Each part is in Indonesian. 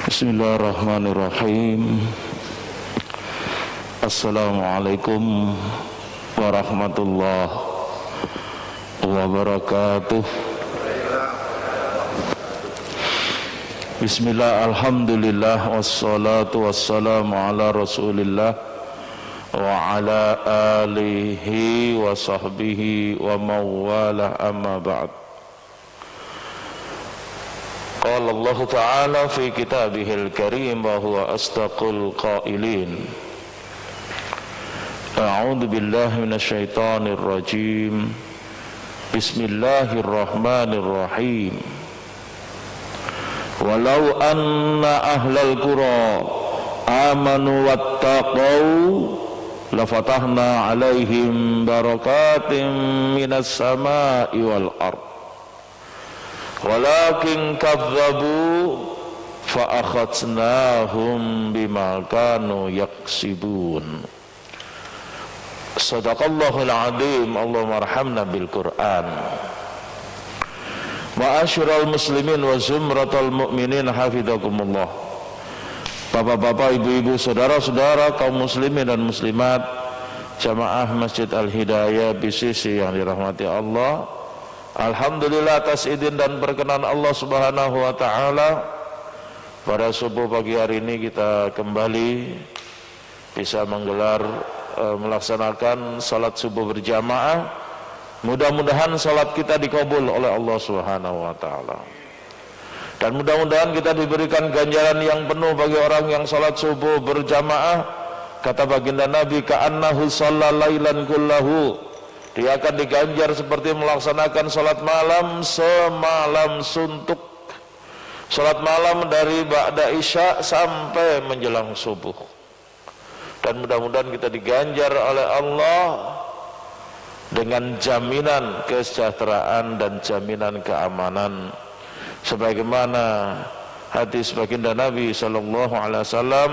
Bismillahirrahmanirrahim. Assalamualaikum warahmatullahi wabarakatuh. Bismillah, alhamdulillah, wassalatu wassalamu ala rasulillah wa ala alihi wa sahbihi wa mawalah, amma ba'd. Qala Allah Ta'ala fi kitabihil karim wa huwa asdaqul qailin. A'udzu billahi minasy syaithanir rajim. Bismillahirrahmanirrahim. Walau anna ahlal qura amanu wattaqau lafatahna alaihim barakatim minas sama'i wal ard walakin kadzabu fa akhadnahum bima kanu yaksibun. Sadaqallahul azim. Allahumma arhamna bil Qur'an. Ma'asyiral muslimin wa zumratal mu'minin, hafizakumullah. Bapak-bapak, ibu-ibu, saudara-saudara kaum muslimin dan muslimat jamaah Masjid Al-Hidayah BCC yang dirahmati Allah. Alhamdulillah atas izin dan perkenan Allah Subhanahu wa taala, pada subuh pagi hari ini kita kembali bisa menggelar melaksanakan salat subuh berjamaah. Mudah-mudahan salat kita dikabul oleh Allah Subhanahu wa taala. Dan mudah-mudahan kita diberikan ganjaran yang penuh bagi orang yang salat subuh berjamaah. Kata baginda Nabi, ka'annahu shalla lailan kullahu. Dia akan diganjar seperti melaksanakan salat malam semalam suntuk. Salat malam dari ba'da isya sampai menjelang subuh. Dan mudah-mudahan kita diganjar oleh Allah dengan jaminan kesejahteraan dan jaminan keamanan, sebagaimana hadis baginda Nabi sallallahu alaihi wasallam,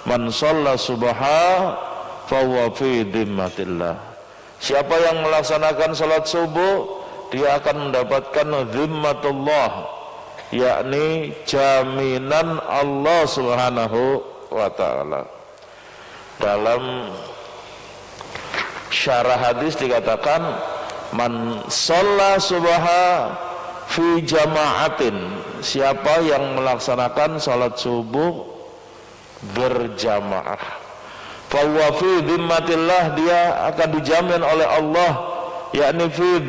man shalla subha fa huwa fi dhimmatillah. Siapa yang melaksanakan salat subuh, dia akan mendapatkan dhimmatullah, yakni jaminan Allah Subhanahu wa taala. Dalam syarah hadis dikatakan, man shalla subha fi jama'atin, siapa yang melaksanakan salat subuh berjamaah, fa huwa fi dhimmatillah, dia akan dijamin oleh Allah, yakni fi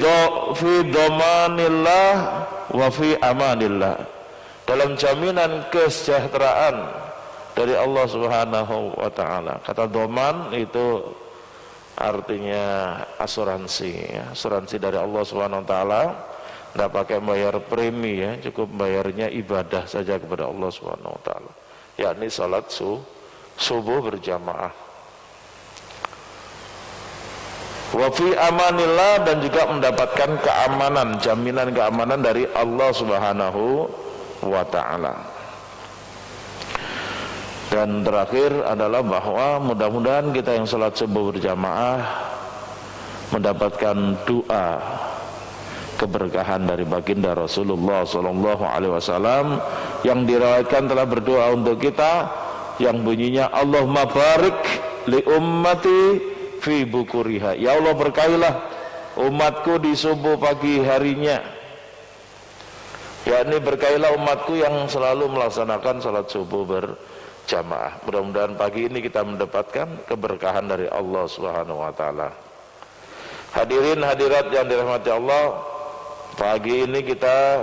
dhamanillah wa fi amanillah, dalam jaminan kesejahteraan dari Allah Subhanahu wa taala. Kata dhaman itu artinya asuransi, ya. Asuransi dari Allah Subhanahu wa taala, tidak pakai bayar premi, ya, cukup bayarnya ibadah saja kepada Allah Subhanahu wa taala, yakni salat subuh berjamaah. Wa fi amanillah, dan juga mendapatkan keamanan, jaminan keamanan dari Allah Subhanahu wa taala. Dan terakhir adalah bahwa mudah-mudahan kita yang salat subuh berjamaah mendapatkan doa keberkahan dari baginda Rasulullah sallallahu alaihi wasallam yang diriwayatkan telah berdoa untuk kita, yang bunyinya, Allahumma barik li ummati fi bukuriha. Ya Allah, berkahilah umatku di subuh pagi harinya, yakni berkahilah umatku yang selalu melaksanakan salat subuh berjamaah. Mudah-mudahan pagi ini kita mendapatkan keberkahan dari Allah Subhanahu wa taala. Hadirin hadirat yang dirahmati Allah, pagi ini kita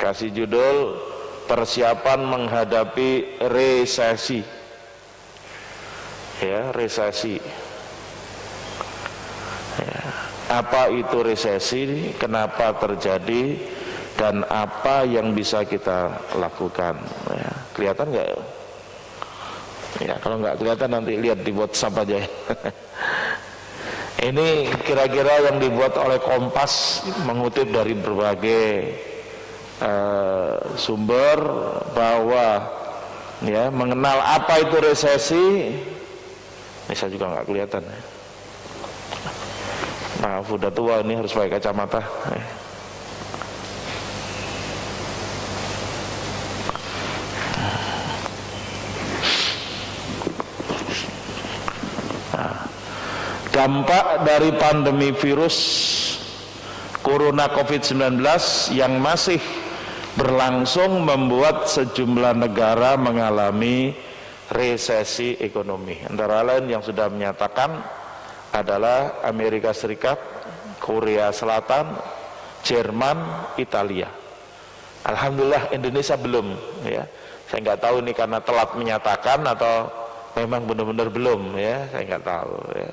kasih judul persiapan menghadapi resesi. Ya, resesi. Ya, apa itu resesi? Kenapa terjadi? Dan apa yang bisa kita lakukan? Ya, kelihatan nggak? Ya, kalau nggak kelihatan nanti lihat di WhatsApp aja. Ini kira-kira yang dibuat oleh Kompas, mengutip dari berbagai sumber, bahwa ya, mengenal apa itu resesi. Ini saya juga nggak kelihatan. Maaf, udah tua ini, harus pakai kacamata. dampak dari pandemi virus Corona COVID-19 yang masih berlangsung membuat sejumlah negara mengalami resesi ekonomi. Antara lain yang sudah menyatakan adalah Amerika Serikat, Korea Selatan, Jerman, Italia. Alhamdulillah Indonesia belum, ya. Saya nggak tahu ini karena telat menyatakan atau memang benar-benar belum, ya. Saya nggak tahu, ya.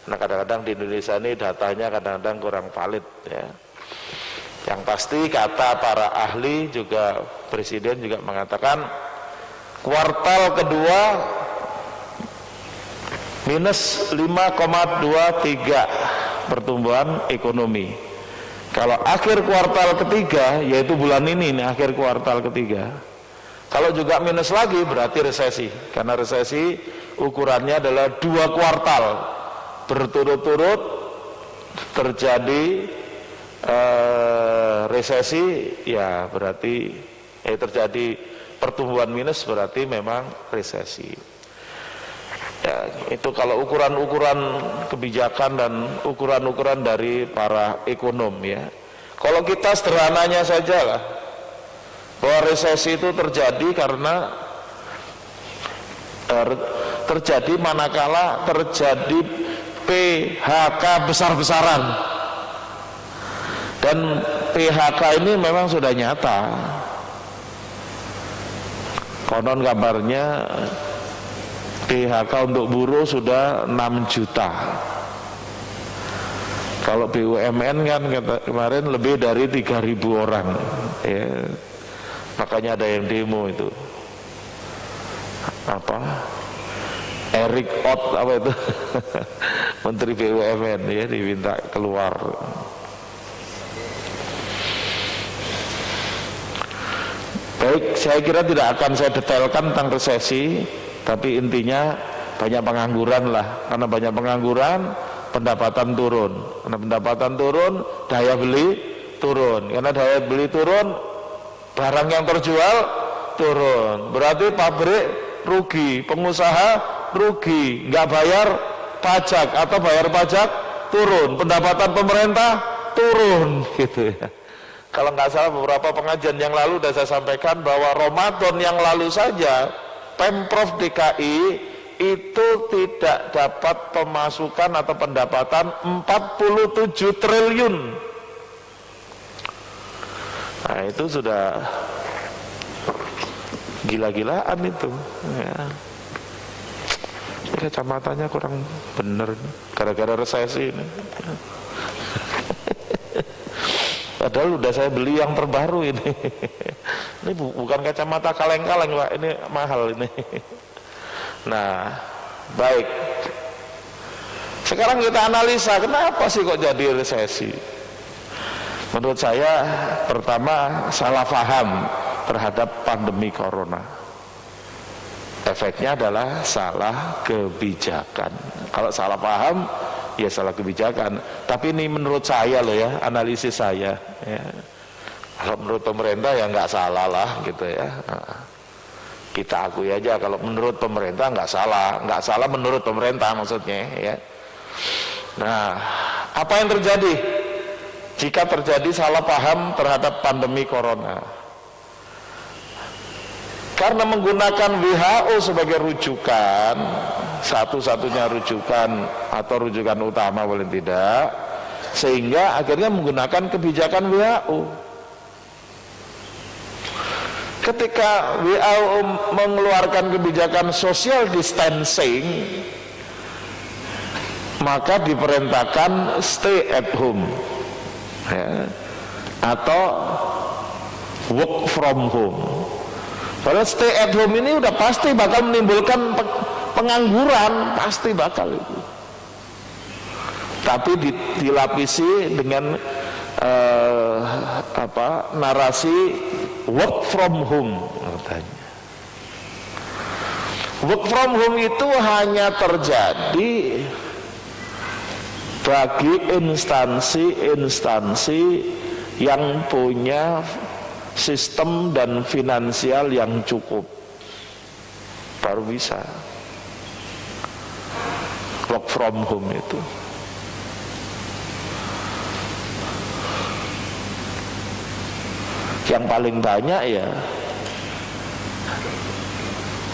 Karena kadang-kadang di Indonesia ini datanya kadang-kadang kurang valid, ya. Yang pasti kata para ahli juga Presiden juga mengatakan kuartal kedua minus 5,23 pertumbuhan ekonomi. Kalau akhir kuartal ketiga, yaitu bulan ini akhir kuartal ketiga, kalau juga minus lagi berarti resesi. Karena resesi ukurannya adalah 2 kuartal berturut-turut terjadi resesi, ya berarti terjadi pertumbuhan minus berarti memang resesi. Ya, itu kalau ukuran-ukuran kebijakan dan ukuran-ukuran dari para ekonom, ya. Kalau kita sederhananya saja lah, bahwa resesi itu terjadi karena terjadi manakala terjadi PHK besar-besaran, dan PHK ini memang sudah nyata. Konon kabarnya PHK untuk buruh sudah 6 juta. Kalau BUMN kan kemarin lebih dari 3.000 orang, ya. Makanya ada yang demo itu. Apa? Eric Ott apa itu? Menteri BUMN, ya, diminta keluar. Baik, saya kira tidak akan saya detailkan tentang resesi. Tapi intinya banyak pengangguran lah. Karena banyak pengangguran, pendapatan turun. Karena pendapatan turun, daya beli turun. Karena daya beli turun, barang yang terjual turun. Berarti pabrik rugi, pengusaha rugi, nggak bayar pajak atau bayar pajak turun. Pendapatan pemerintah turun, gitu ya. Kalau nggak salah beberapa pengajian yang lalu sudah saya sampaikan bahwa Ramadan yang lalu saja Pemprov DKI itu tidak dapat pemasukan atau pendapatan 47 triliun. Nah itu sudah gila-gilaan itu, ya. Kacamatanya kurang bener gara-gara resesi ini. Padahal udah saya beli yang terbaru ini. Ini bukan kacamata kaleng-kaleng, Pak. Ini mahal ini. Nah, baik. Sekarang kita analisa, kenapa sih kok jadi resesi? Menurut saya, pertama salah paham terhadap pandemi corona. Efeknya adalah salah kebijakan. Kalau salah paham, ya salah kebijakan. Tapi ini menurut saya loh ya, analisis saya, ya. Kalau menurut pemerintah ya nggak salah lah gitu ya. Nah, kita akui aja kalau menurut pemerintah nggak salah menurut pemerintah maksudnya, ya. Nah, apa yang terjadi jika terjadi salah paham terhadap pandemi corona? Karena menggunakan WHO sebagai rujukan, satu-satunya rujukan atau rujukan utama paling tidak, sehingga akhirnya menggunakan kebijakan WHO. Ketika WHO mengeluarkan kebijakan social distancing, maka diperintahkan stay at home, ya, atau work from home. Padahal stay at home ini udah pasti bakal menimbulkan pengangguran, pasti bakal itu. Tapi dilapisi dengan narasi work from home katanya. Work from home itu hanya terjadi bagi instansi-instansi yang punya sistem dan finansial yang cukup, baru bisa. work from home itu. Yang paling banyak ya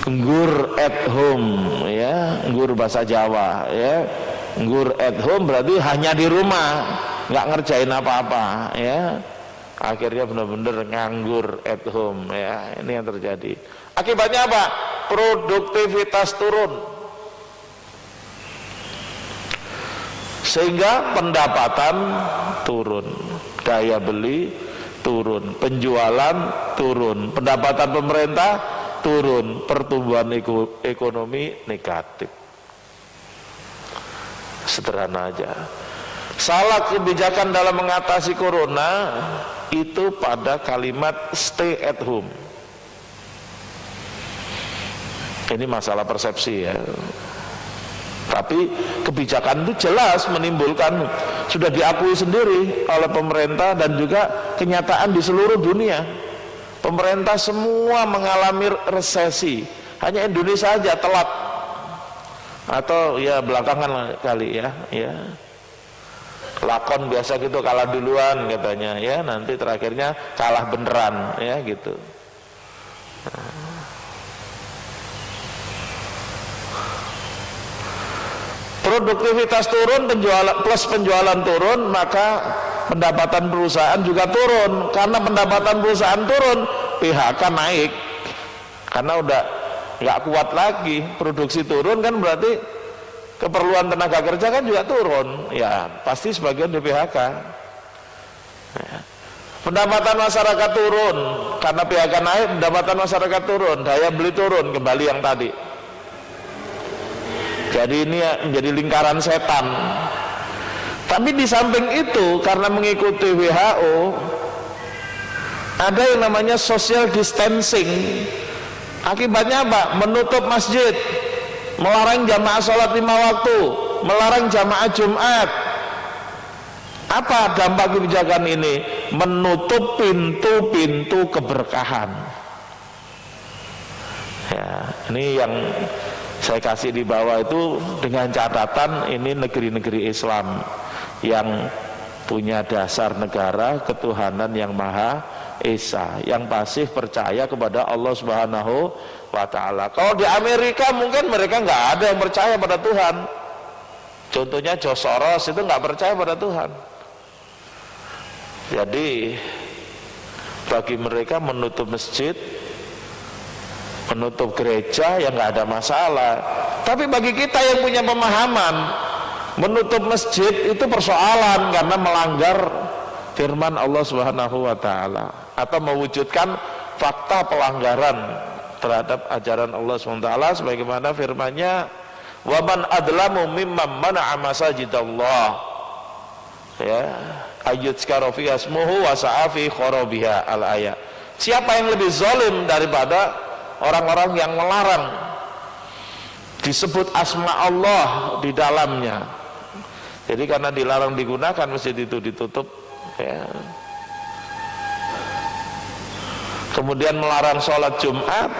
nggur at home, ya, nggur bahasa Jawa, ya. Nggur at home berarti hanya di rumah, nggak ngerjain apa-apa, ya. Akhirnya benar-benar nganggur at home, ya. Ini yang terjadi. Akibatnya apa? Produktivitas turun. Sehingga pendapatan turun, daya beli turun, penjualan turun, pendapatan pemerintah turun, pertumbuhan ekonomi negatif. Sederhana aja. Salah kebijakan dalam mengatasi corona itu pada kalimat stay at home. Ini masalah persepsi, ya. Tapi kebijakan itu jelas menimbulkan, sudah diakui sendiri oleh pemerintah dan juga kenyataan di seluruh dunia. Pemerintah semua mengalami resesi, hanya Indonesia saja telat, atau ya belakangan kali, ya. Lakon biasa gitu, kalah duluan katanya, ya, nanti terakhirnya kalah beneran, ya gitu. Produktivitas turun, penjualan turun, maka pendapatan perusahaan juga turun. Karena pendapatan perusahaan turun, PHK naik. Karena udah nggak kuat lagi, produksi turun kan berarti keperluan tenaga kerja kan juga turun. Ya pasti sebagian di PHK. Ya. Pendapatan masyarakat turun, karena PHK naik, pendapatan masyarakat turun, daya beli turun, kembali yang tadi. Jadi ini menjadi lingkaran setan. Tapi di samping itu, karena mengikuti WHO, ada yang namanya social distancing. Akibatnya apa? Menutup masjid, melarang jamaah sholat 5 waktu, melarang jamaah Jumat. Apa dampak kebijakan ini? Menutup pintu-pintu keberkahan. Ya, ini yang saya kasih di bawah itu dengan catatan ini negeri-negeri Islam yang punya dasar negara ketuhanan yang Maha Esa, yang pasif percaya kepada Allah Subhanahu wa Ta'ala. Kalau di Amerika mungkin mereka nggak ada yang percaya pada Tuhan. Contohnya George Soros itu nggak percaya pada Tuhan. Jadi bagi mereka menutup masjid, menutup gereja yang nggak ada masalah. Tapi bagi kita yang punya pemahaman, menutup masjid itu persoalan karena melanggar firman Allah Subhanahu wa Ta'ala atau mewujudkan fakta pelanggaran terhadap ajaran Allah Subhanahu wa Ta'ala sebagaimana firman-Nya, wa man adlamu mimman mana'a masajidallah, ya, ayyuzkara fi asmuhu wa sa'a fi kharabiha, al-ayat. Siapa yang lebih zalim daripada orang-orang yang melarang disebut asma Allah di dalamnya. Jadi karena dilarang digunakan masjid itu ditutup, ya. Kemudian melarang sholat Jumat,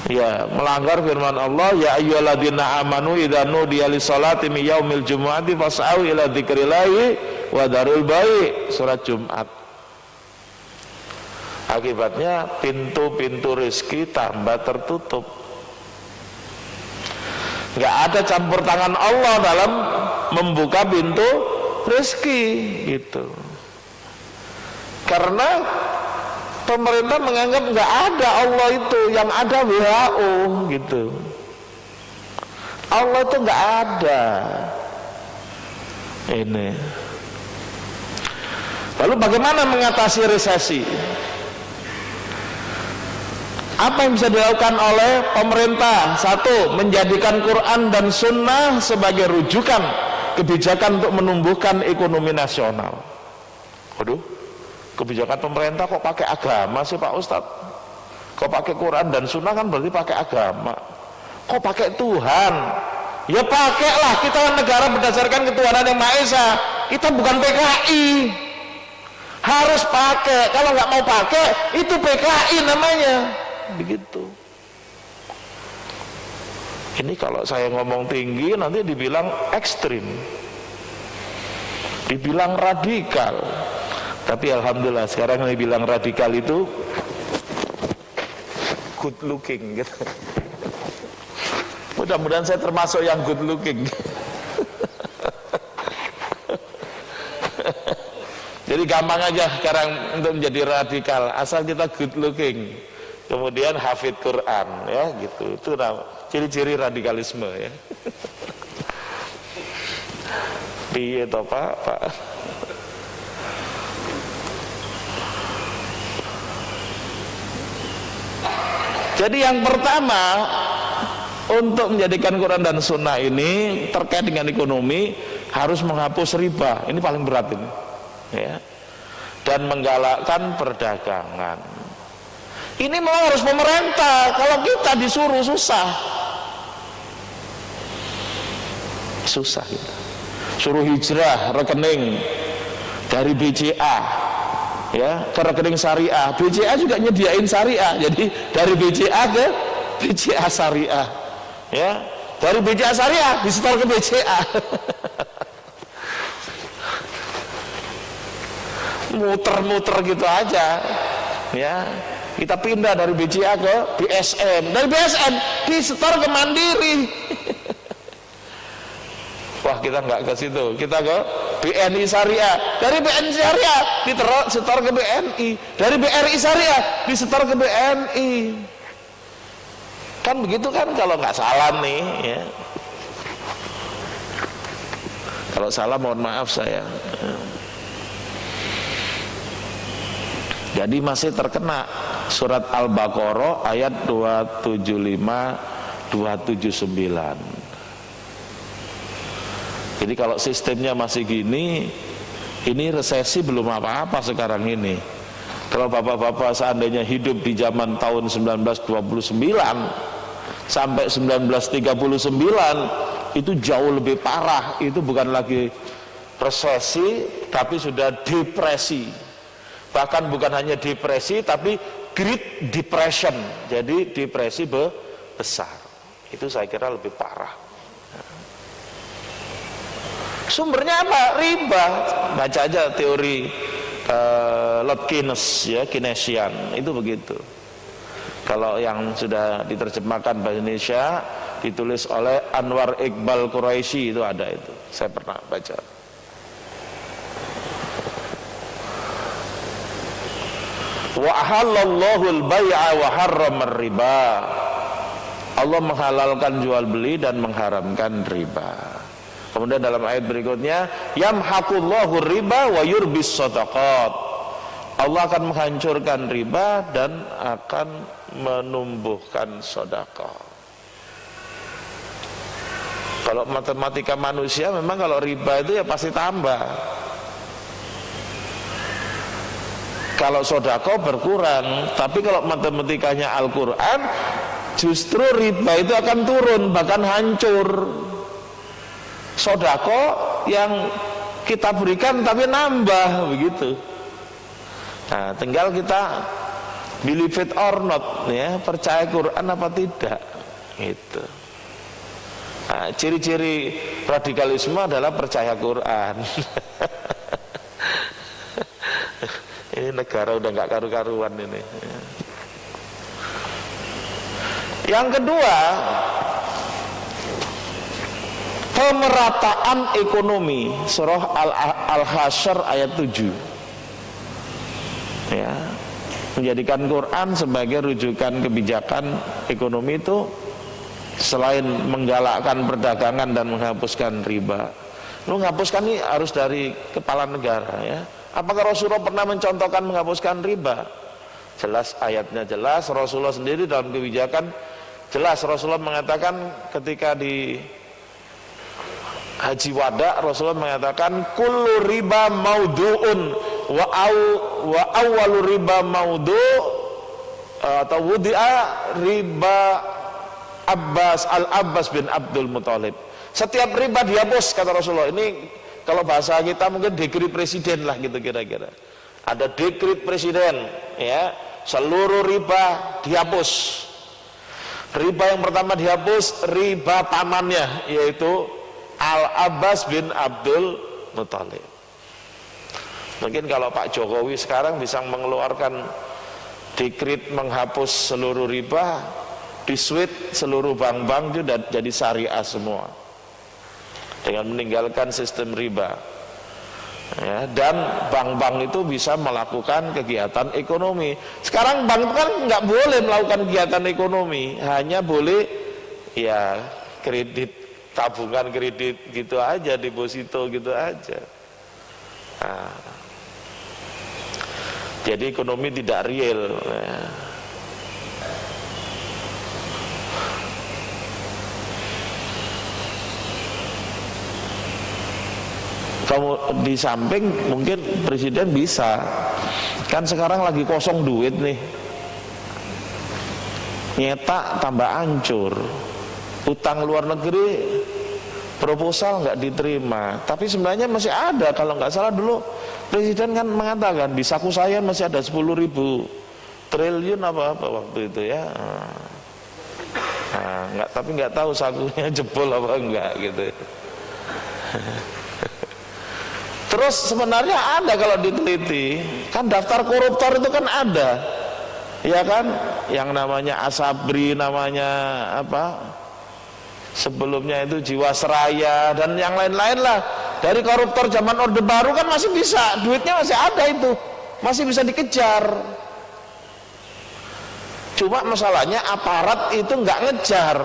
ya, melanggar firman Allah, ya ayyuhalladzina amanu idza nudiya lis-sholati min yaumil jumu'ati fas'au ila dzikrillahi wa dzarul bai', surat Jumat. Akibatnya pintu-pintu rezeki tambah tertutup. Nggak ada campur tangan Allah dalam membuka pintu rezeki, gitu. Karena pemerintah menganggap nggak ada Allah itu, yang ada WHO, gitu. Allah itu nggak ada. Ini. Lalu bagaimana mengatasi resesi? Apa yang bisa dilakukan oleh pemerintah? Satu, menjadikan Quran dan Sunnah sebagai rujukan kebijakan untuk menumbuhkan ekonomi nasional. Waduh, kebijakan pemerintah kok pakai agama sih Pak Ustadz? Kok pakai Quran dan Sunnah kan berarti pakai agama. Kok pakai Tuhan? Ya pakailah, kita kan negara berdasarkan ketuhanan yang Maha Esa. Kita bukan PKI. Harus pakai, kalau nggak mau pakai, itu PKI namanya. Begitu. Ini kalau saya ngomong tinggi nanti dibilang ekstrim, dibilang radikal. Tapi alhamdulillah sekarang yang dibilang radikal itu good looking gitu. Mudah-mudahan saya termasuk yang good looking. Jadi gampang aja sekarang untuk menjadi radikal, asal kita good looking, kemudian hafid Quran, ya gitu. Itu ciri-ciri radikalisme, ya. Iya toh Pak. Jadi yang pertama untuk menjadikan Quran dan Sunnah ini terkait dengan ekonomi harus menghapus riba. Ini paling berat ini, ya. Dan menggalakkan perdagangan. Ini memang harus pemerintah. Kalau kita disuruh susah kita. Suruh hijrah rekening dari BCA, ya, ke rekening syariah. BCA juga nyediain syariah. Jadi dari BCA ke BCA syariah, ya. Dari BCA syariah disetor ke BCA. Muter-muter gitu aja, ya. Kita pindah dari BCA ke BSN, dari BSN disetor ke Mandiri. Wah, kita nggak ke situ, kita ke BNI Syariah, dari BNI Syariah disetor ke BNI, dari BRI Syariah disetor ke BNI. Kan begitu kan kalau nggak salah nih, ya. Kalau salah mohon maaf saya. Jadi masih terkena surat Al-Baqarah ayat 275 279. Jadi kalau sistemnya masih gini, ini resesi belum apa-apa sekarang ini. Kalau bapak-bapak seandainya hidup di zaman tahun 1929 sampai 1939, itu jauh lebih parah. Itu bukan lagi resesi, tapi sudah depresi. Bahkan bukan hanya depresi, tapi Great Depression. Jadi depresi besar. Itu saya kira lebih parah. Sumbernya apa? Riba. Baca aja teori Lord Keynes, ya, Keynesian, itu begitu. Kalau yang sudah diterjemahkan bahasa Indonesia ditulis oleh Anwar Iqbal Quraisy, itu ada itu. Saya pernah baca. Wa ahallallahu al-bai'a wa harrama riba. Allah menghalalkan jual beli dan mengharamkan riba. Kemudian dalam ayat berikutnya, yamhaqullahu riba wa yurbis shadaqat. Allah akan menghancurkan riba dan akan menumbuhkan sedekah. Kalau matematika manusia memang kalau riba itu ya pasti tambah. Kalau sedekah berkurang, tapi kalau matematikanya Al-Qur'an justru riba itu akan turun, bahkan hancur. Sedekah yang kita berikan tapi nambah begitu. Nah, tinggal kita believe it or not, ya, percaya Quran apa tidak, gitu. Nah, ciri-ciri radikalisme adalah percaya Quran. Ini negara udah nggak karu-karuan ini. Yang kedua, pemerataan ekonomi. Surah Al-Hasyr ayat 7, ya, menjadikan Quran sebagai rujukan kebijakan ekonomi itu selain menggalakkan perdagangan dan menghapuskan riba. Menghapuskan ini harus dari kepala negara, ya. Apakah Rasulullah pernah mencontohkan menghapuskan riba? Jelas, ayatnya jelas. Rasulullah sendiri dalam kebijakan jelas. Rasulullah mengatakan ketika di Haji Wada, Rasulullah mengatakan kullu riba maudu'un wa awwalu riba maudu' atau wudi'a riba Al-Abbas bin Abdul Muthalib. Setiap riba dihapus, kata Rasulullah. Ini kalau bahasa kita mungkin dekret presiden lah gitu kira-kira. Ada dekret presiden, ya, seluruh riba dihapus. Riba yang pertama dihapus, riba pamannya, yaitu Al-Abbas bin Abdul Muthalib. Mungkin kalau Pak Jokowi sekarang bisa mengeluarkan dekret menghapus seluruh riba, diswitch seluruh bank-bank itu jadi syariah semua, dengan meninggalkan sistem riba. Ya, dan bank-bank itu bisa melakukan kegiatan ekonomi. Sekarang bank itu kan nggak boleh melakukan kegiatan ekonomi, hanya boleh ya kredit, tabungan kredit gitu aja, deposito gitu aja. Nah, jadi ekonomi tidak real. Ya. Kamu di samping mungkin presiden bisa, kan sekarang lagi kosong duit nih, nyetak tambah hancur, utang luar negeri proposal nggak diterima, tapi sebenarnya masih ada. Kalau nggak salah dulu presiden kan mengatakan di saku saya masih ada 10.000 triliun apa waktu itu ya. Nah, nggak, tapi nggak tahu sakunya jebol apa enggak gitu. Terus sebenarnya ada kalau diteliti, kan daftar koruptor itu kan ada, ya kan, yang namanya Asabri, namanya apa, sebelumnya itu Jiwasraya dan yang lain-lain lah. Dari koruptor zaman Orde Baru kan masih bisa, duitnya masih ada itu, masih bisa dikejar. Cuma masalahnya aparat itu nggak ngejar,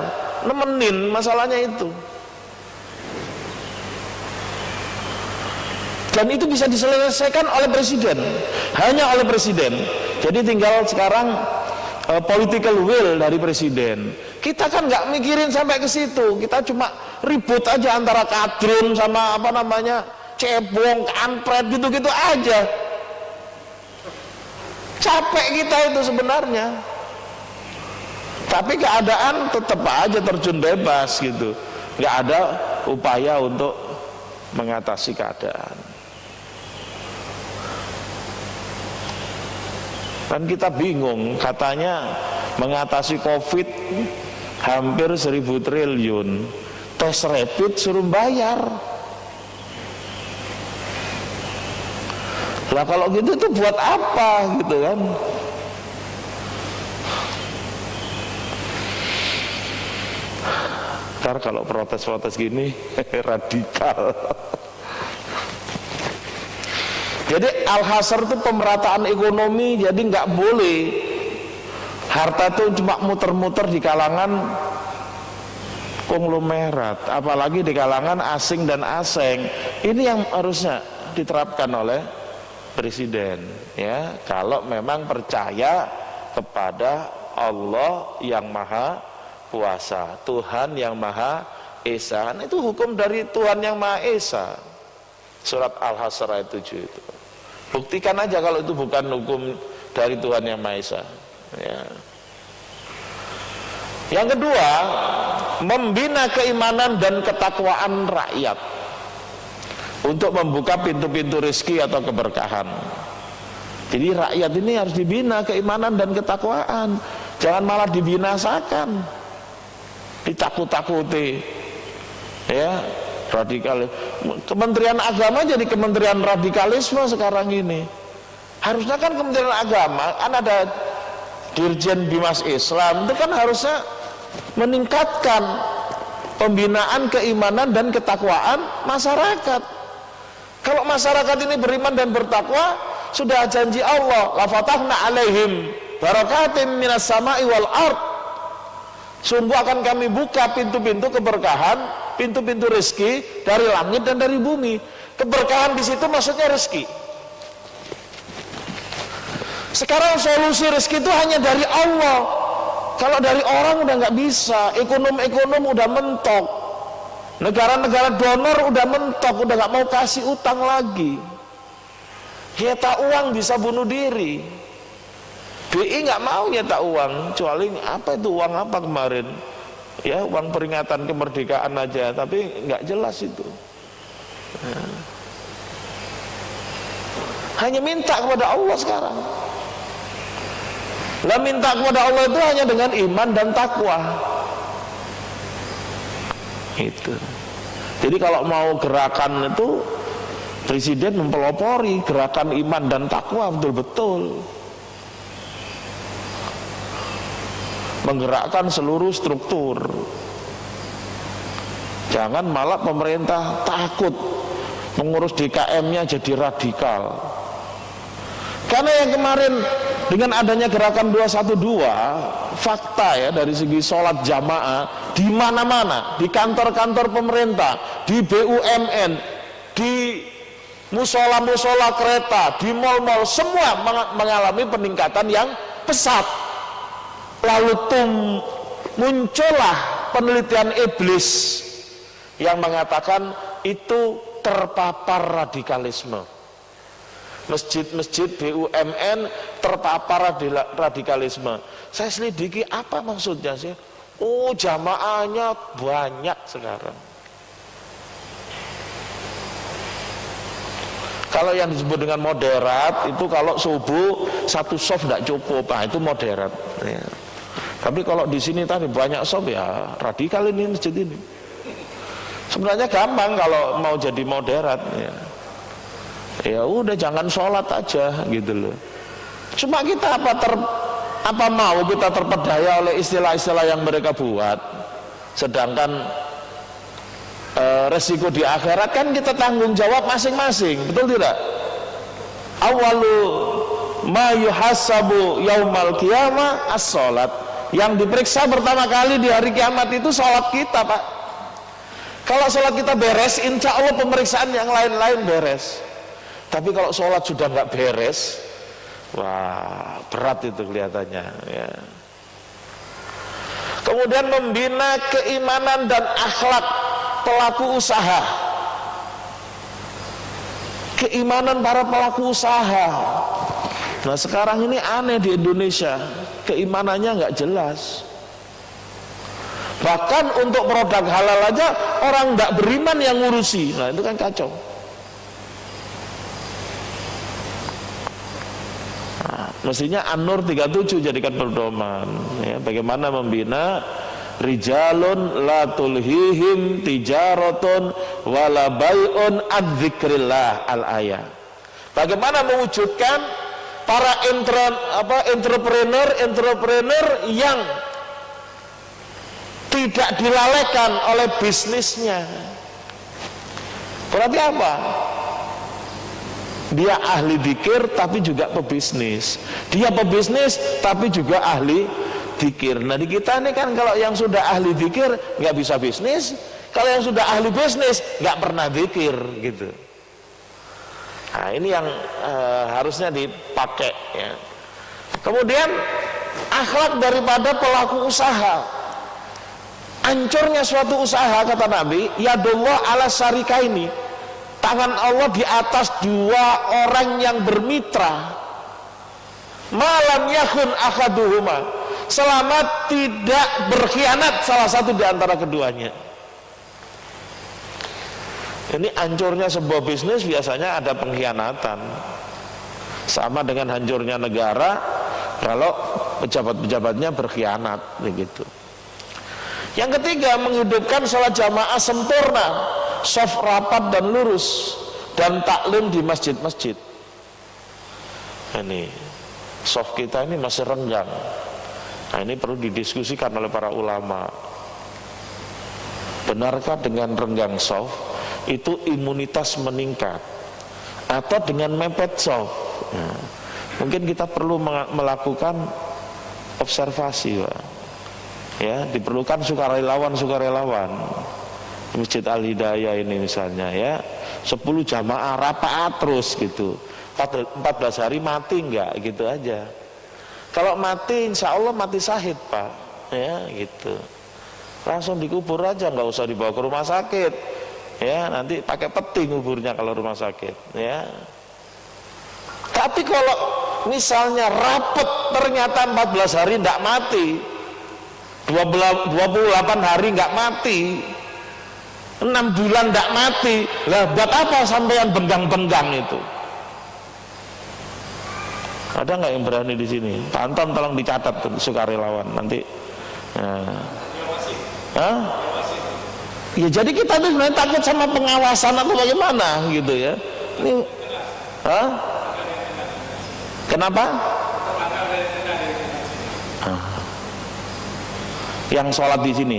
nemenin, masalahnya itu. Dan itu bisa diselesaikan oleh presiden, hanya oleh presiden. Jadi tinggal sekarang political will dari presiden. Kita kan nggak mikirin sampai ke situ, kita cuma ribut aja antara kadrun sama apa namanya cebong, kampret gitu-gitu aja. Capek kita itu sebenarnya. Tapi keadaan tetap aja terjun bebas gitu, nggak ada upaya untuk mengatasi keadaan. Kan kita bingung, katanya mengatasi COVID hampir 1.000 triliun, tes rapid suruh bayar. Lah kalau gitu itu buat apa gitu kan? Ntar kalau protes-protes gini radikal. Jadi al-hasr itu pemerataan ekonomi, jadi nggak boleh harta itu cuma muter-muter di kalangan konglomerat, apalagi di kalangan asing dan asing. Ini yang harusnya diterapkan oleh presiden, ya. Kalau memang percaya kepada Allah yang Maha Kuasa, Tuhan yang Maha Esa, itu hukum dari Tuhan yang Maha Esa. Surat Al-Hasr ayat 7 itu. Buktikan aja kalau itu bukan hukum dari Tuhan yang Maha Esa. Ya. Yang kedua, membina keimanan dan ketakwaan rakyat untuk membuka pintu-pintu rezeki atau keberkahan. Jadi rakyat ini harus dibina keimanan dan ketakwaan, jangan malah dibinasakan, ditakut-takuti, ya. Radikal. Kementerian Agama jadi kementerian radikalisme sekarang ini. Harusnya kan Kementerian Agama kan ada Dirjen Bimas Islam, itu kan harusnya meningkatkan pembinaan keimanan dan ketakwaan masyarakat. Kalau masyarakat ini beriman dan bertakwa, sudah janji Allah, la fatahna alaihim barakatim minas sama'i wal ard. Sungguh akan kami buka pintu-pintu keberkahan, pintu-pintu rezeki dari langit dan dari bumi. Keberkahan di situ maksudnya rezeki. Sekarang solusi rezeki itu hanya dari Allah. Kalau dari orang udah nggak bisa. Ekonom udah mentok. Negara-negara donor udah mentok, udah nggak mau kasih utang lagi. Nyeta uang bisa bunuh diri. BI nggak mau nyeta uang, kecuali apa itu uang apa kemarin? Ya uang peringatan kemerdekaan aja, tapi nggak jelas itu. Ya. Hanya minta kepada Allah sekarang. Lah minta kepada Allah itu hanya dengan iman dan takwa. Itu. Jadi kalau mau gerakan itu, presiden mempelopori gerakan iman dan takwa betul-betul. Menggerakkan seluruh struktur. Jangan malah pemerintah takut mengurus DKM-nya jadi radikal. Karena yang kemarin dengan adanya gerakan 212, fakta ya dari segi sholat jamaah di mana-mana, di kantor-kantor pemerintah, di BUMN, di musola-musola kereta, di mal-mal, semua mengalami peningkatan yang pesat. Lalu muncullah penelitian iblis yang mengatakan itu terpapar radikalisme. Masjid-masjid BUMN terpapar radikalisme. Saya selidiki apa maksudnya sih? Oh, jamaahnya banyak sekarang. Kalau yang disebut dengan moderat itu kalau subuh satu soft tidak cukup, nah itu moderat. Ya. Tapi kalau di sini tadi banyak soft ya radikal ini masjid ini. Sebenarnya gampang kalau mau jadi moderat. Ya. Ya udah jangan sholat aja gitu loh. Cuma kita apa mau kita terpedaya oleh istilah-istilah yang mereka buat, sedangkan resiko di akhirat kan kita tanggung jawab masing-masing, betul tidak? Awalu ma yuhasabu yaumal qiyamah as-sholat. Yang diperiksa pertama kali di hari kiamat itu sholat kita, Pak. Kalau sholat kita beres, insya Allah pemeriksaan yang lain-lain beres. Tapi kalau sholat sudah nggak beres, wah berat itu kelihatannya. Ya. Kemudian membina keimanan dan akhlak pelaku usaha. Keimanan para pelaku usaha. Nah sekarang ini aneh di Indonesia, keimanannya nggak jelas. Bahkan untuk produk halal aja orang nggak beriman yang ngurusi. Nah itu kan kacau. Mestinya An-Nur 37 jadikan pedoman ya, bagaimana membina rijalun la tulhihim tijaratun wala bai'un adzikrillah al-ayah. Bagaimana mewujudkan para entrepreneur yang tidak dilalaikan oleh bisnisnya. Berarti apa? Dia ahli dzikir tapi juga pebisnis. Dia pebisnis tapi juga ahli dzikir. Nah di kita ini kan kalau yang sudah ahli dzikir nggak bisa bisnis, kalau yang sudah ahli bisnis nggak pernah dzikir gitu. Nah ini yang harusnya dipakai ya. Kemudian akhlak daripada pelaku usaha. Hancurnya suatu usaha kata Nabi, yadullah ala syarikaini. Tangan Allah di atas dua orang yang bermitra. Malam yakun akhaduhuma, selama tidak berkhianat salah satu di antara keduanya. Ini hancurnya sebuah bisnis biasanya ada pengkhianatan. Sama dengan hancurnya negara kalau pejabat-pejabatnya berkhianat begitu. Yang ketiga, menghidupkan sholat jamaah sempurna, shaf rapat dan lurus, dan taklim di masjid-masjid. Ini shaf kita ini masih renggang. Nah ini perlu didiskusikan oleh para ulama. Benarkah dengan renggang shaf itu imunitas meningkat, atau dengan mepet shaf? Nah, mungkin kita perlu melakukan observasi, Pak. Ya, diperlukan sukarelawan Masjid Al-Hidayah ini misalnya ya, 10 jamaah rapat terus gitu, 14 hari mati enggak gitu aja. Kalau mati insya Allah mati syahid Pak ya gitu, langsung dikubur aja, nggak usah dibawa ke rumah sakit ya, nanti pakai peti nguburnya kalau rumah sakit ya. Tapi kalau misalnya rapet ternyata 14 hari enggak mati, 28 hari nggak mati, 6 bulan nggak mati, lah buat apa sampean benggang-benggang itu? Ada nggak yang berani di sini? Pak Anton tolong dicatat sukarelawan nanti. Hah? Ya jadi kita tuh sebenarnya takut sama pengawasan atau bagaimana gitu ya. Ini, hah? Kenapa? Yang sholat di sini.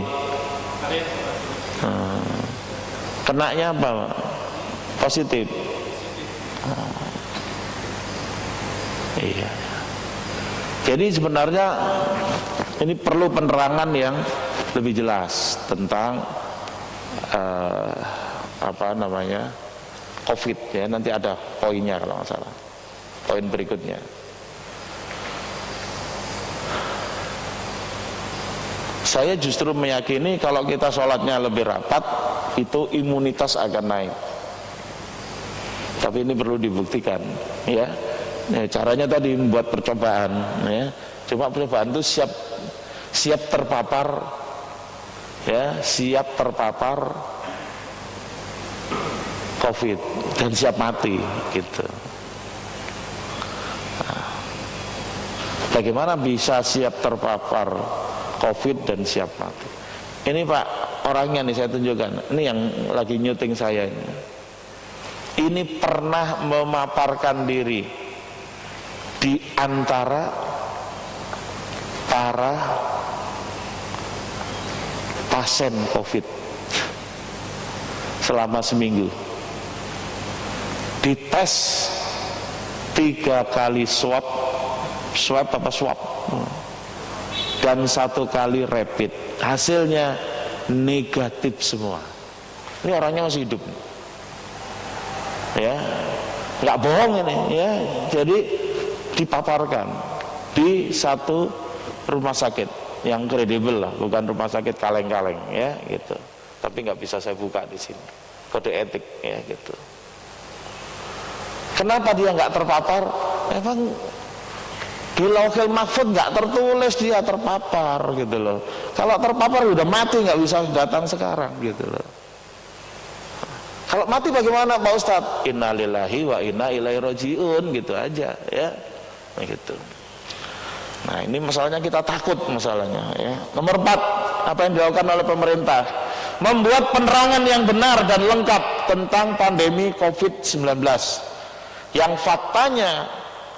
Kenanya apa? Positif. Iya. Jadi sebenarnya ini perlu penerangan yang lebih jelas tentang apa namanya COVID ya. Nanti ada poinnya kalau nggak salah. Poin berikutnya. Saya justru meyakini kalau kita sholatnya lebih rapat itu imunitas akan naik. Tapi ini perlu dibuktikan ya. Caranya tadi membuat percobaan ya. Cuma percobaan itu siap terpapar ya, siap terpapar COVID dan siap mati gitu. Nah, bagaimana bisa siap terpapar COVID dan siap mati? Ini Pak orangnya nih saya tunjukkan. Ini yang lagi nyuting saya ini. Ini pernah memaparkan diri di antara para pasien COVID selama seminggu. Dites 3 kali swab dan 1 kali rapid, hasilnya negatif semua. Ini orangnya masih hidup ya, nggak bohong ini ya. Jadi dipaparkan di satu rumah sakit yang kredibel lah, bukan rumah sakit kaleng-kaleng ya gitu. Tapi nggak bisa saya buka di sini, kode etik ya gitu. Kenapa dia nggak terpapar? Emang di Lauhil Mahfudz nggak tertulis dia terpapar gitu loh. Kalau terpapar udah mati, nggak bisa datang sekarang gitu loh. Kalau mati bagaimana Pak Ustadz? Innalillahi wa inna ilaihi rajiun gitu aja ya. Nah gitu. Nah ini masalahnya, kita takut masalahnya ya. Nomor 4, apa yang dilakukan oleh pemerintah? Membuat penerangan yang benar dan lengkap tentang pandemi COVID-19 yang faktanya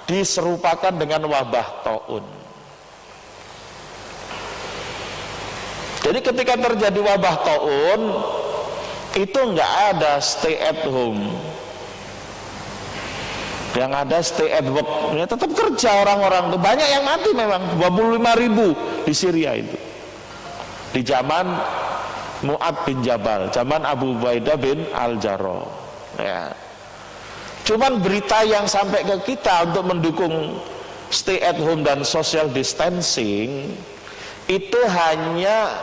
diserupakan dengan wabah taun. Jadi ketika terjadi wabah taun itu nggak ada stay at home, yang ada stay at work, ya tetap kerja orang-orang tuh. Banyak yang mati memang, 25.000 di Syria itu di zaman Mu'ad bin Jabal, zaman Abu Ubaidah bin Al-Jarrah ya. Cuman berita yang sampai ke kita untuk mendukung stay at home dan social distancing itu hanya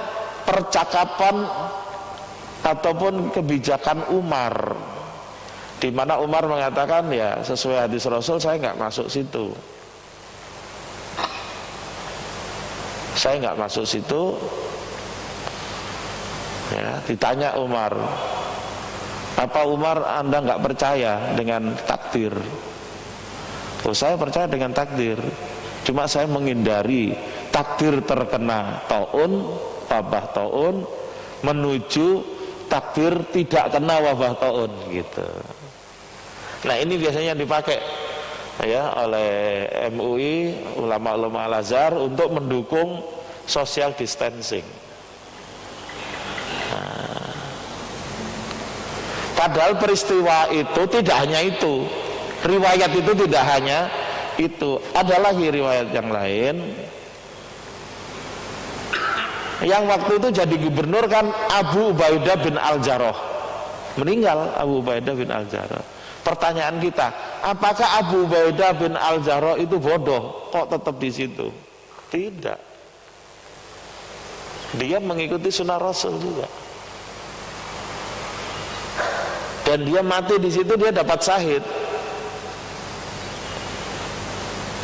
percakapan ataupun kebijakan Umar, di mana Umar mengatakan ya sesuai hadis Rasul, saya nggak masuk situ, saya nggak masuk situ ya. Ditanya Umar, apa Umar Anda nggak percaya dengan takdir? Oh saya percaya dengan takdir, cuma saya menghindari takdir terkena taun, wabah taun, menuju takdir tidak kena wabah taun gitu. Nah ini biasanya dipakai ya oleh MUI, ulama-ulama Al-Azhar untuk mendukung social distancing. Nah, padahal peristiwa itu tidak hanya itu, riwayat itu tidak hanya itu, ada lagi riwayat yang lain. Yang waktu itu jadi gubernur kan Abu Ubaidah bin Al-Jarrah, meninggal Abu Ubaidah bin Al-Jarrah. Pertanyaan kita, apakah Abu Ubaidah bin Al-Jarrah itu bodoh kok tetap di situ? Tidak. Dia mengikuti sunnah Rasul juga. Dan dia mati di situ, dia dapat syahid.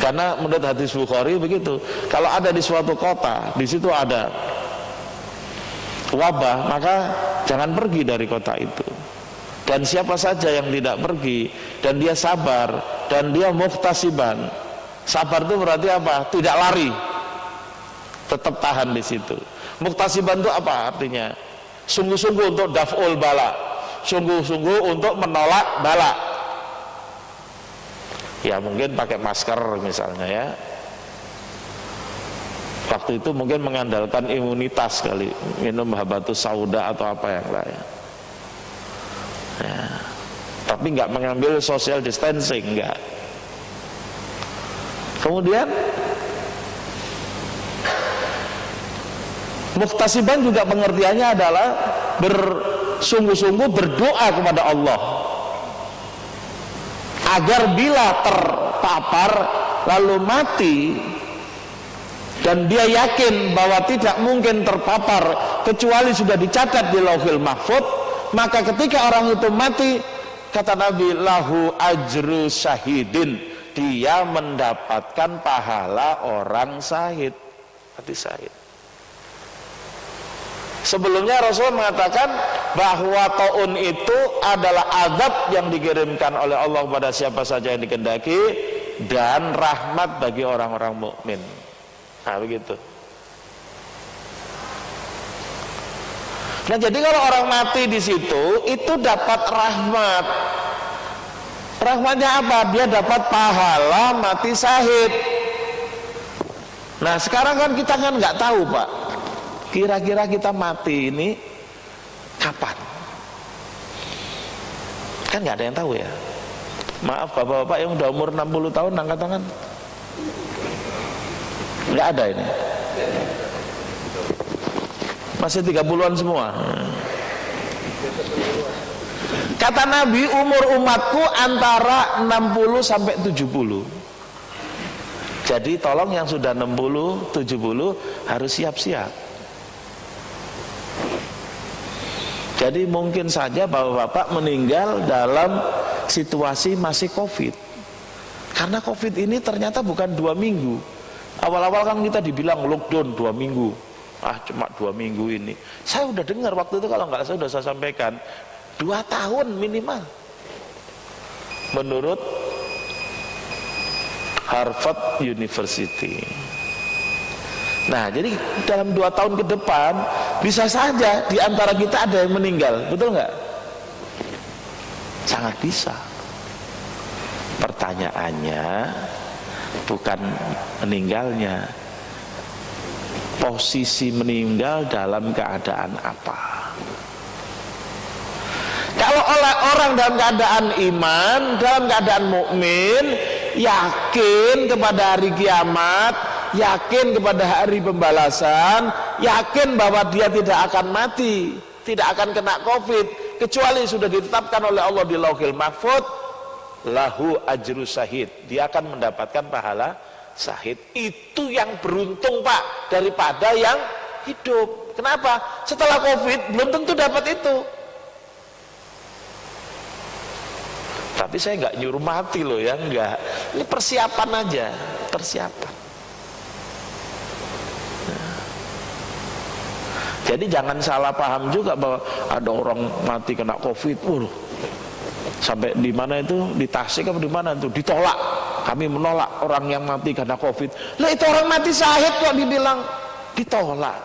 Karena menurut hadis Bukhari begitu, kalau ada di suatu kota, di situ ada wabah, maka jangan pergi dari kota itu. Dan siapa saja yang tidak pergi dan dia sabar dan dia muhtasiban, Sabar itu berarti apa? Tidak lari, tetap tahan di situ. Muktasiban itu apa artinya? Sungguh-sungguh untuk daf'ul bala, sungguh-sungguh untuk menolak bala. Ya mungkin pakai masker misalnya ya. Waktu itu mungkin mengandalkan imunitas kali, minum habatus sauda atau apa yang lain. Ya. Tapi nggak mengambil social distancing, enggak. Kemudian muktasiban juga pengertiannya adalah bersungguh-sungguh berdoa kepada Allah agar bila terpapar lalu mati, dan dia yakin bahwa tidak mungkin terpapar kecuali sudah dicatat di Lauhul Mahfuz, maka ketika orang itu mati, kata Nabi, lahu ajru syahidin, dia mendapatkan pahala orang syahid, mati syahid. Sebelumnya Rasul mengatakan bahwa taun itu adalah azab yang dikirimkan oleh Allah kepada siapa saja yang dikehendaki dan rahmat bagi orang-orang mukmin. Nah begitu. Nah jadi kalau orang mati di situ itu dapat rahmat. Rahmatnya apa? Dia dapat pahala mati syahid. Nah sekarang kan kita kan nggak tahu Pak, kira-kira kita mati ini kapan? Kan nggak ada yang tahu ya. Maaf bapak-bapak yang udah umur 60 tahun angkat tangan. Nggak ada ini. Masih 30-an semua. Kata Nabi, umur umatku antara 60 sampai 70. Jadi tolong yang sudah 60, 70 harus siap-siap. Jadi mungkin saja bapak-bapak meninggal dalam situasi masih COVID. Karena COVID ini ternyata bukan 2 minggu. Awal-awal kan kita dibilang lockdown 2 minggu. Ah cuma 2 minggu ini. Saya udah dengar waktu itu, kalau nggak salah sudah saya sampaikan, 2 tahun minimal. Menurut Harvard University. Nah jadi dalam 2 tahun ke depan bisa saja di antara kita ada yang meninggal, betul nggak? Sangat bisa. Pertanyaannya bukan meninggalnya, posisi meninggal dalam keadaan apa. Kalau orang dalam keadaan iman, dalam keadaan mukmin, yakin kepada hari kiamat, yakin kepada hari pembalasan, yakin bahwa dia tidak akan mati, tidak akan kena COVID kecuali sudah ditetapkan oleh Allah di Lauhul Mahfuz, lahu ajru syahid, dia akan mendapatkan pahala syahid. Itu yang beruntung Pak daripada yang hidup. Kenapa? Setelah COVID belum tentu dapat itu. Tapi saya nggak nyuruh mati loh ya, enggak. Ini persiapan aja, persiapan. Jadi jangan salah paham juga bahwa ada orang mati kena COVID, sampai di mana itu, di Tasik apa di mana itu ditolak. Kami menolak orang yang mati karena COVID. Lah itu orang mati syahid kok dibilang ditolak.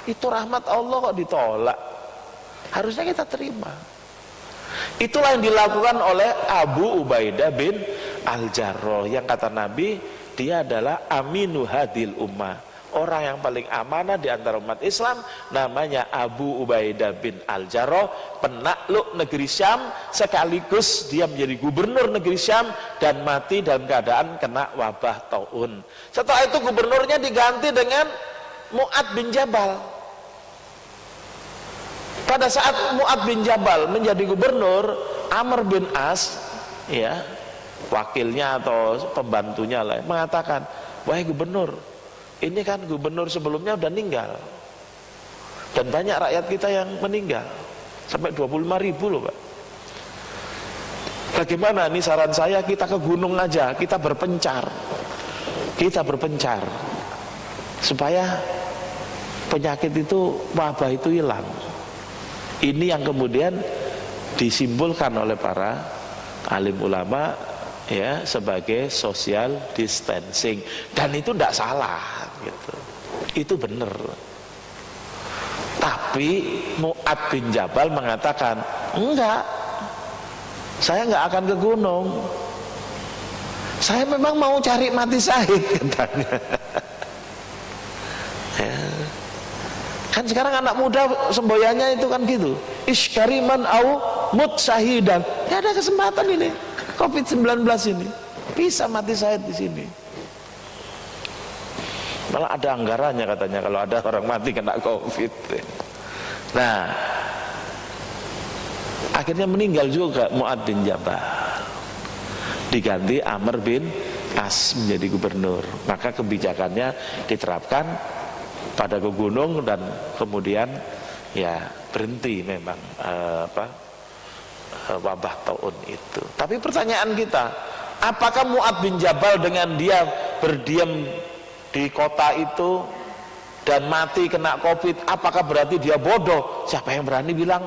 Itu rahmat Allah kok ditolak. Harusnya kita terima. Itulah yang dilakukan oleh Abu Ubaidah bin Al-Jarrah, yang kata Nabi dia adalah aminu hadil ummah, orang yang paling amanah di antara umat Islam, namanya Abu Ubaidah bin Al-Jarrah, penakluk negeri Syam, sekaligus dia menjadi gubernur negeri Syam dan mati dalam keadaan kena wabah taun. Setelah itu gubernurnya diganti dengan Mu'ad bin Jabal. Pada saat Mu'ad bin Jabal menjadi gubernur, Amr bin As, ya, wakilnya atau pembantunya lah, mengatakan, wahai gubernur, ini kan gubernur sebelumnya udah meninggal, dan banyak rakyat kita yang meninggal, sampai 25.000 loh Pak. Bagaimana? Ini saran saya, kita ke gunung aja, kita berpencar, supaya penyakit itu, wabah itu hilang. Ini yang kemudian disimbolkan oleh para alim ulama ya sebagai social distancing, dan itu tidak salah gitu. Itu benar. Tapi Mu'adz bin Jabal mengatakan, enggak, saya enggak akan ke gunung, saya memang mau cari mati syahid, katanya. Ya. Kan sekarang anak muda semboyannya itu kan gitu, iskariman au mut syahidan. Ya ada kesempatan ini, COVID-19 ini bisa mati syahid di sini. Malah ada anggarannya katanya kalau ada orang mati kena COVID. Nah, akhirnya meninggal juga Mu'adz bin Jabal, diganti Amr bin As menjadi gubernur. Maka kebijakannya diterapkan pada ke gunung, dan kemudian ya berhenti memang wabah taun itu. Tapi pertanyaan kita, apakah Mu'adz bin Jabal dengan dia berdiam di kota itu dan mati kena COVID, apakah berarti dia bodoh? Siapa yang berani bilang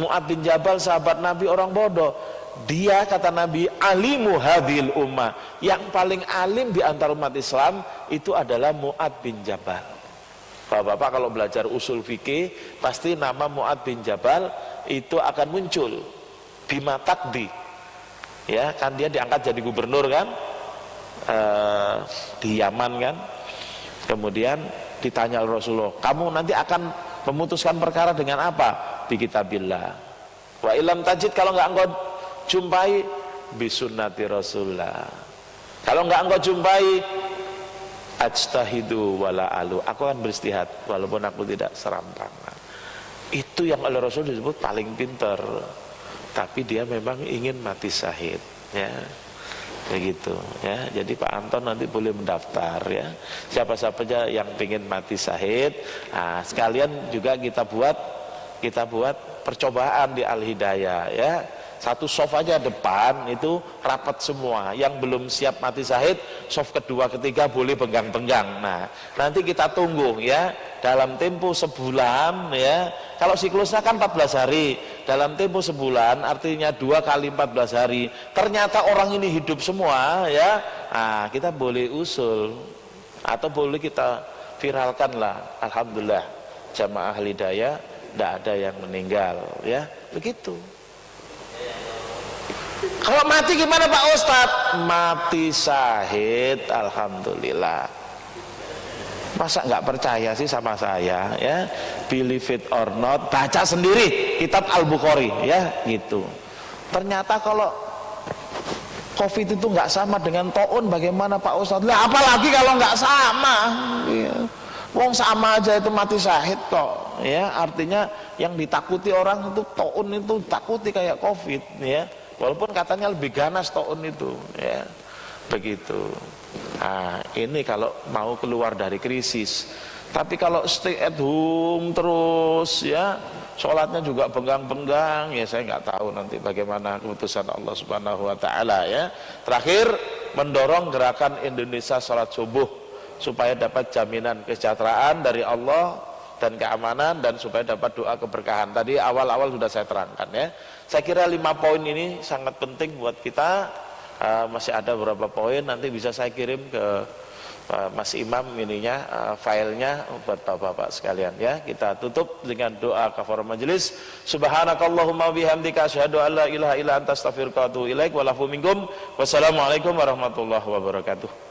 Mu'adz bin Jabal sahabat Nabi orang bodoh? Dia, kata Nabi, alimu hadhil ummah, yang paling alim di antara umat Islam itu adalah Mu'adz bin Jabal. Bapak-bapak kalau belajar usul fikih, pasti nama Mu'adz bin Jabal itu akan muncul bima takdi. Ya, kan dia diangkat jadi gubernur kan, di Yaman kan. Kemudian ditanya Rasulullah, kamu nanti akan memutuskan perkara dengan apa? Bi kitabillah. Wa ilam tajid, kalau enggak engkau jumpai, bi sunnati Rasulullah. Kalau enggak engkau jumpai, ajtahidu wala alu, aku akan beristihad walaupun aku tidak serampangan. Itu yang oleh Rasul disebut paling pintar. Tapi dia memang ingin mati syahid, ya. Begitu ya. Jadi Pak Anton nanti boleh mendaftar ya. Siapa-siapa aja yang ingin mati syahid. Nah, sekalian juga kita buat percobaan di Al Hidayah ya. Satu soft aja depan itu rapat semua. Yang belum siap mati syahid, soft kedua ketiga boleh penggang-penggang. Nah, nanti kita tunggu ya. Dalam tempo sebulan ya. Kalau siklusnya kan 14 hari. Dalam tempo sebulan artinya 2 kali 14 hari. Ternyata orang ini hidup semua ya. Nah, kita boleh usul atau boleh kita viralkan lah. Alhamdulillah jamaah Al Hidayah tidak ada yang meninggal ya. Begitu. Kalau mati gimana Pak Ustadz? Mati syahid, alhamdulillah. Masa nggak percaya sih sama saya ya? Believe it or not, baca sendiri kitab Al-Bukhari ya gitu. Ternyata kalau COVID itu nggak sama dengan taun, bagaimana Pak Ustadz? Lah apalagi kalau nggak sama ya. Wong sama aja itu mati syahid kok ya. Artinya yang ditakuti orang itu taun itu takuti kayak COVID ya. Walaupun katanya lebih ganas taun itu ya. Begitu. Nah, ini kalau mau keluar dari krisis. Tapi kalau stay at home terus ya, sholatnya juga benggang-benggang ya, saya nggak tahu nanti bagaimana keputusan Allah Subhanahu wa taala ya. Terakhir, mendorong gerakan Indonesia sholat subuh supaya dapat jaminan kesejahteraan dari Allah dan keamanan, dan supaya dapat doa keberkahan. Tadi awal-awal sudah saya terangkan ya. Saya kira 5 poin ini sangat penting buat kita. Masih ada beberapa poin, nanti bisa saya kirim ke Mas Imam ininya, filenya buat bapak-bapak sekalian ya. Kita tutup dengan doa kafaratul majelis. Subhanakallahumma bihamdika asyhadu an la ilaha illa anta astaghfiruka wa atubu ilaik wa lafu minkum. Wassalamualaikum warahmatullahi wabarakatuh.